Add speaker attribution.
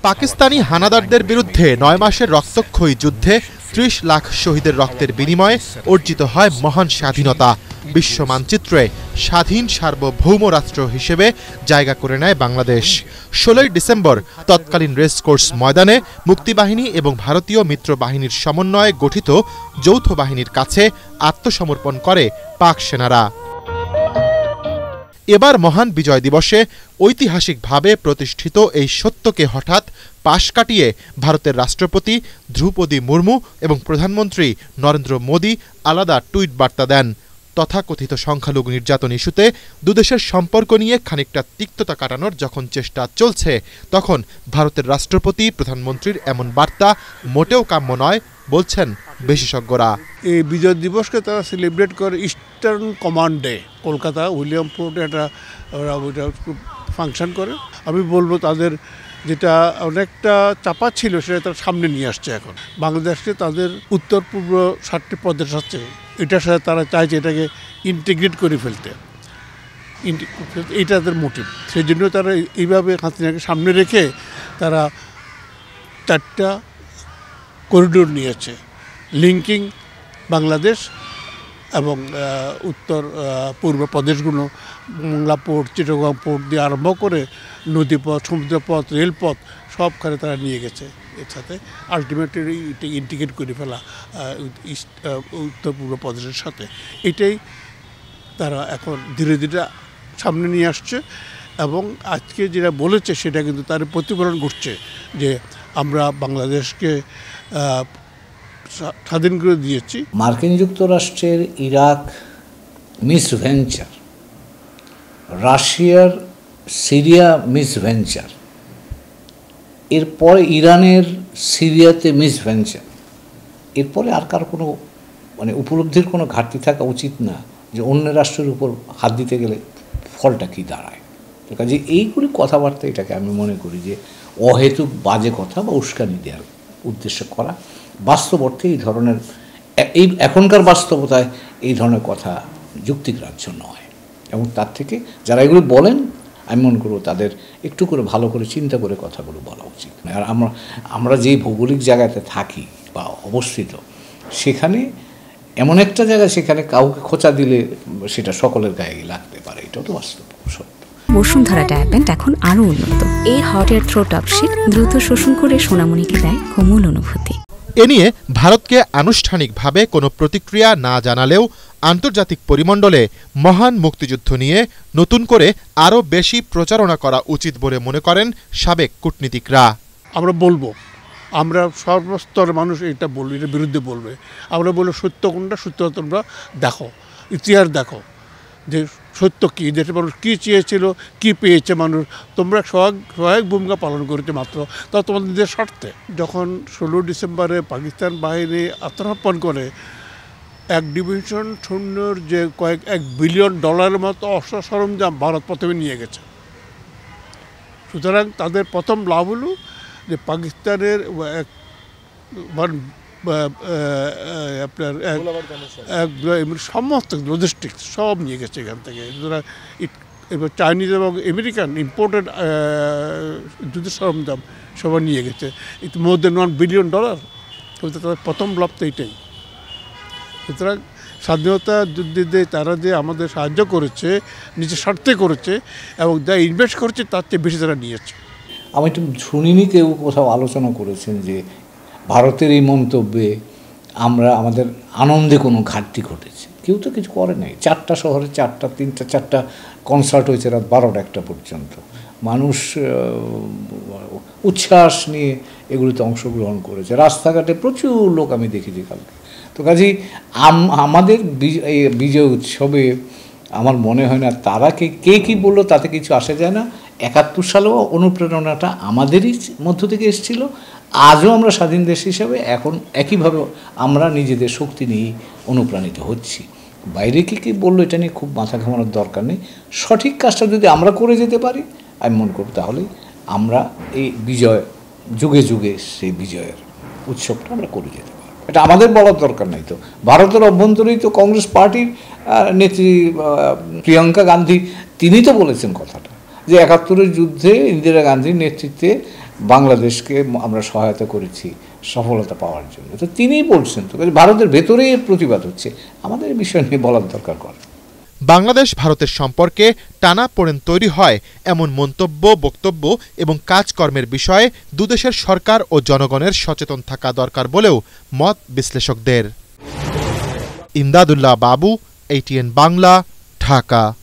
Speaker 1: পাকিস্তানি হানাদারদের বিরুদ্ধে ৯ মাসের রক্তক্ষয়ী যুদ্ধে ৩০ লাখ শহীদের রক্তের বিনিময়ে অর্জিত হয় মহান স্বাধীনতা। বিশ্ব মানচিত্রে স্বাধীন সার্বভৌম রাষ্ট্র হিসেবে জায়গা করে নেয় বাংলাদেশ। ১৬ই ডিসেম্বর তৎকালীন রেসকোর্স ময়দানে মুক্তিবাহিনী এবং ভারতীয় মিত্র বাহিনীর সমন্বয়ে গঠিত যৌথ বাহিনীর কাছে আত্মসমর্পণ করে পাক সেনারা। এবার মহান বিজয় দিবসে ঐতিহাসিকভাবে প্রতিষ্ঠিত এই সত্যকে হঠাৎ পাশ কাটিয়ে ভারতের রাষ্ট্রপতি দ্রৌপদী মুর্মু এবং প্রধানমন্ত্রী নরেন্দ্র মোদী আলাদা টুইট বার্তা দেন। তথাকথিত সংখ্যালঘু নির্যাতন ইস্যুতে দুদেশের সম্পর্ক নিয়ে খানিকটা তিক্ততা কাটানোর যখন চেষ্টা চলছে, তখন ভারতের রাষ্ট্রপতি প্রধানমন্ত্রীর এমন বার্তা মোটেও কাম্য নয় বলছেন বিশেষজ্ঞরা।
Speaker 2: এই বিজয় দিবসকে তারা সেলিব্রেট করে ইস্টার্ন কমান্ডে কলকাতা উইলিয়ামপুরে একটা ফাংশন করে। আমি বলবো তাদের যেটা অনেকটা চাপা ছিল সেটা তারা সামনে নিয়ে আসছে। এখন বাংলাদেশকে তাদের উত্তর পূর্ব 7টি প্রদেশ আছে, এটার সাথে তারা চাইছে এটাকে ইন্টিগ্রেট করে ফেলতে। এটা তাদের মোটিভ। সেই জন্য তারা এইভাবে হাসিনাকে সামনে রেখে তারা 4টা করিডোর নিয়েছে, লিঙ্কিং বাংলাদেশ এবং উত্তর পূর্ব প্রদেশগুলো, মংলা পোর্ট, চিটাগং পোর্ট দিয়ে আরম্ভ করে নদীপথ, সমুদ্রপথ, রেলপথ সবখানে তারা নিয়ে গেছে। এর সাথে আলটিমেটলি এটা ইন্টিগ্রেট করে ফেলা উত্তর পূর্ব প্রদেশের সাথে। এটাই তারা এখন ধীরে ধীরে সামনে নিয়ে আসছে এবং আজকে যেটা বলেছে সেটা কিন্তু তার প্রতিফলন ঘটছে যে আমরা বাংলাদেশকে স্বাধীন করে দিয়েছি।
Speaker 3: মার্কিন যুক্তরাষ্ট্রের ইরাক মিসভেঞ্চার, রাশিয়ার সিরিয়া মিসভেঞ্চার, এরপরে ইরানের সিরিয়াতে মিসভেঞ্চার, এরপরে আর কার কোনো উপলব্ধির কোনো ঘাটতি থাকা উচিত না যে অন্য রাষ্ট্রের উপর হাত দিতে গেলে ফলটা কী দাঁড়ায়। কাজে এইগুলি কথাবার্তা, এটাকে আমি মনে করি যে অহেতুক বাজে কথা বা উস্কানি দেওয়ার উদ্দেশ্য করা। বাস্তব অর্থে এই ধরনের এখনকার বাস্তবতায় এই ধরনের কথা যুক্তিগ্রাহ্য নয় এবং তার থেকে যারা এগুলো বলেন আমি মনে করব তাদের একটু করে ভালো করে চিন্তা করে কথাগুলো বলা উচিত। আর আমরা যেই ভৌগোলিক জায়গাতে থাকি বা অবস্থিত, সেখানে এমন একটা জায়গা, সেখানে কাউকে খোঁচা দিলে সেটা সকলের গায়ে লাগতে পারে, এটাও তো বাস্তব সত্য।
Speaker 4: বসুন্ধরা ডায়াপেন্ট এখন আরও উন্নত। এই হট এয়ার থ্রো টপশিট দ্রুত শোষণ করে সোনামণিকে দেয় কোমল অনুভূতি।
Speaker 1: এ নিয়ে ভারতকে আনুষ্ঠানিকভাবে কোনো প্রতিক্রিয়া না জানালেও আন্তর্জাতিক পরিমণ্ডলে মহান মুক্তিযুদ্ধ নিয়ে নতুন করে আরও বেশি প্রচারণা করা উচিত বলে মনে করেন সাবেক কূটনীতিকরা।
Speaker 2: আমরা বলবো, আমরা সর্বস্তরের মানুষ এটা বলবে, এটার বিরুদ্ধে বলবে। আমরা বলবো সত্য কোনটা, সত্য তোমরা দেখো, ইতিহাস দেখো যে সত্য কী, দেশের মানুষ কী চেয়েছিল, কী পেয়েছে মানুষ। তোমরা সহায়ক ভূমিকা পালন করেছে মাত্র, তা তোমাদের নিজের স্বার্থে। যখন 16 ডিসেম্বরে পাকিস্তান বাহিনী আত্মসমর্পণ করে, 1 ডিভিশন সৈন্যর যে $1 বিলিয়ন মতো অস্ত্র সরঞ্জাম ভারত প্রথমে নিয়ে গেছে। সুতরাং তাদের প্রথম লাভ হলো যে পাকিস্তানের আপনার সমস্ত লজিস্টিক্স সব নিয়ে গেছে এখান থেকে। সুতরাং এবার চাইনিজ এবং আমেরিকান ইম্পোর্টেড যুদ্ধ সরঞ্জাম সবাই নিয়ে গেছে। ইট মোর দেন $1 বিলিয়ন। তাদের প্রথম লাভ তো এইটাই। সুতরাং স্বাধীনতা যুদ্ধে তারা যে আমাদের সাহায্য করেছে, নিজের স্বার্থে করেছে এবং যা ইনভেস্ট করেছে তার চেয়ে বেশি তারা নিয়েছে।
Speaker 3: আমি একটু শুনিনি কেউ কোথাও আলোচনা করেছেন যে ভারতের এই মন্তব্যে আমাদের আনন্দে কোনো ঘাটতি ঘটেছে। কেউ তো কিছু করে নাই। 4টা শহরে 4টা কনসার্ট হয়েছে রাত 12টা পর্যন্ত। মানুষ উচ্ছ্বাস নিয়ে এগুলিতে অংশগ্রহণ করেছে। রাস্তাঘাটে প্রচুর লোক আমি দেখেছি কালকে। তো কাজেই আমাদের বিজয় উৎসবে আমার মনে হয় না তারা কে কী বললো তাতে কিছু আসে যায় না। 71 সালেও অনুপ্রেরণাটা আমাদেরই মধ্য থেকে এসেছিল। আজও আমরা স্বাধীন দেশ হিসাবে এখন একইভাবে আমরা নিজেদের শক্তি নিয়ে অনুপ্রাণিত হচ্ছি। বাইরে কী বললো এটা নিয়ে খুব মাথা ঘামানোর দরকার নেই। সঠিক কাজটা যদি আমরা করে যেতে পারি আমি মনে করব তাহলে আমরা এই বিজয় যুগে যুগে সেই বিজয়ের উৎসবটা আমরা করে যেতে পারি। এটা আমাদের বলার দরকার নাই। তো ভারতের অভ্যন্তরেই তো কংগ্রেস পার্টির নেত্রী প্রিয়াঙ্কা গান্ধী তিনি তো বলেছেন কথাটা যে 71-এর যুদ্ধে ইন্দিরা গান্ধীর নেতৃত্বে বাংলাদেশকে আমরা সহায়তা করেছি সফলতা পাওয়ার জন্য। তো তিনিই বলছেন, তো ভারতের ভেতরেই প্রতিবাদ হচ্ছে, আমাদের এই বিষয় নিয়ে বলার দরকার করে।
Speaker 1: বাংলাদেশ ভারতের সম্পর্কে টানাপোড়েন তৈরি হয় এমন মন্তব্য, বক্তব্য এবং কাজকর্মের বিষয়ে দুদেশের সরকার ও জনগণের সচেতন থাকা দরকার বলেও মত বিশ্লেষকদের। ইমদাদুল্লাহ বাবু, ATN বাংলা, ঢাকা।